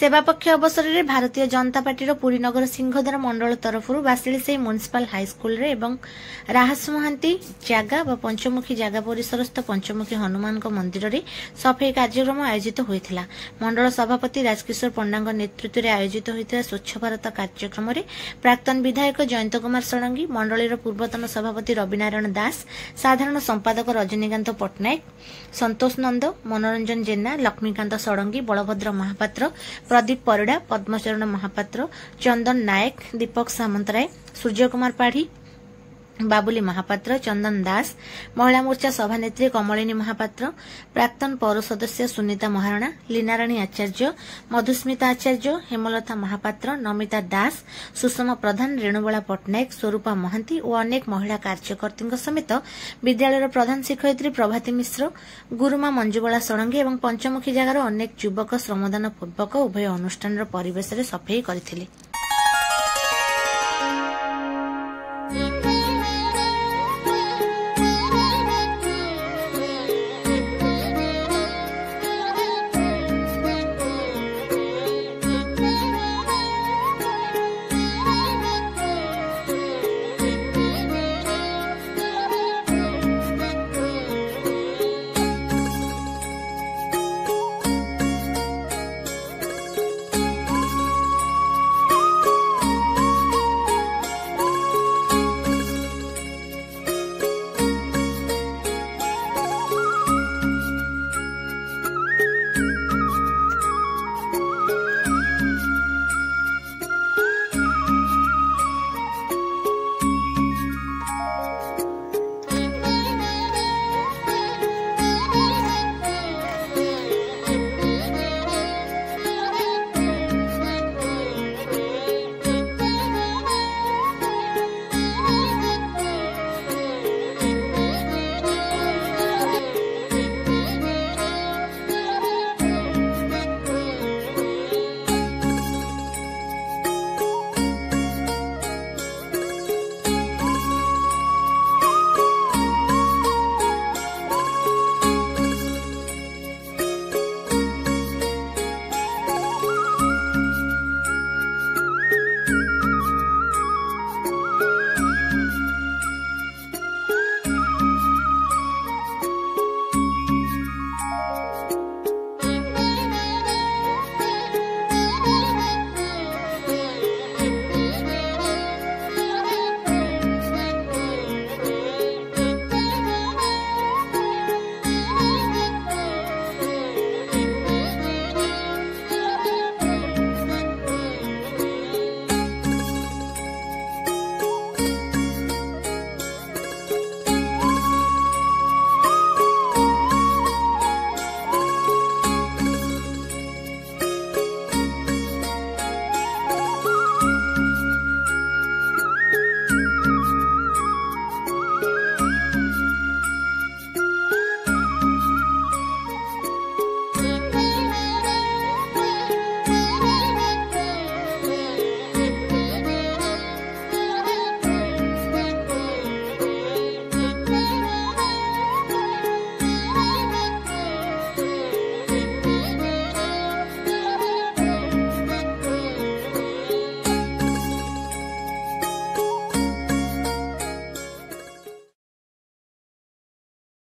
सेवा पक्ष अवसर में भारतीय जनता पार्टी पुरी नगर सिंहद्वार मंडल तरफ बासिलीसाही म्युनिसिपल हाईस्कल राहस महांती जागा व पंचमुखी जागा परिसरस्थ पंचमुखी हनुमान मंदिर में सफाई कार्यक्रम आयोजित होता। मंडल सभापति राजकिशोर पंडा नेतृत्व में आयोजित होता स्वच्छ भारत कार्यक्रम में प्राक्तन विधायक जयंत कुमार षडंगी, मंडलीर पूर्वतन सभापति रविनारायण दास, साधारण संपादक रजनीकांत पट्टनायक, संतोष नंद, मनोरंजन जेना, लक्ष्मीकांत षडंगी, बलभद्र महापात्र, प्रदीप परिड़ा, पद्मचरण महापात्र, चंदन नायक, दीपक सामंतराय, सूर्य कुमार पाढ़ी, बाबुली महापात्र, चंदन दास, महिला मोर्चा सभानेत्री कमलिनी महापात्र, प्राक्तन पौर सदस्य सुनीता महाराणा, लीनाराणी आचार्य, मधुस्मिता आचार्य, हेमलता महापात्र, नमिता दास, सुषमा प्रधान, रेणुबला पट्टनायक, स्वरूपा महांती और अनेक महिला कार्यकर्ती समेत विद्यालय प्रधान शिक्षयित्री प्रभाती मिश्र, गुरुमा मंजुबला षडंगी और पंचमुखी जगार अनेक युवक श्रमदान पूर्वक उभय अनुष्ठान परिवेश में सफाई करथिले।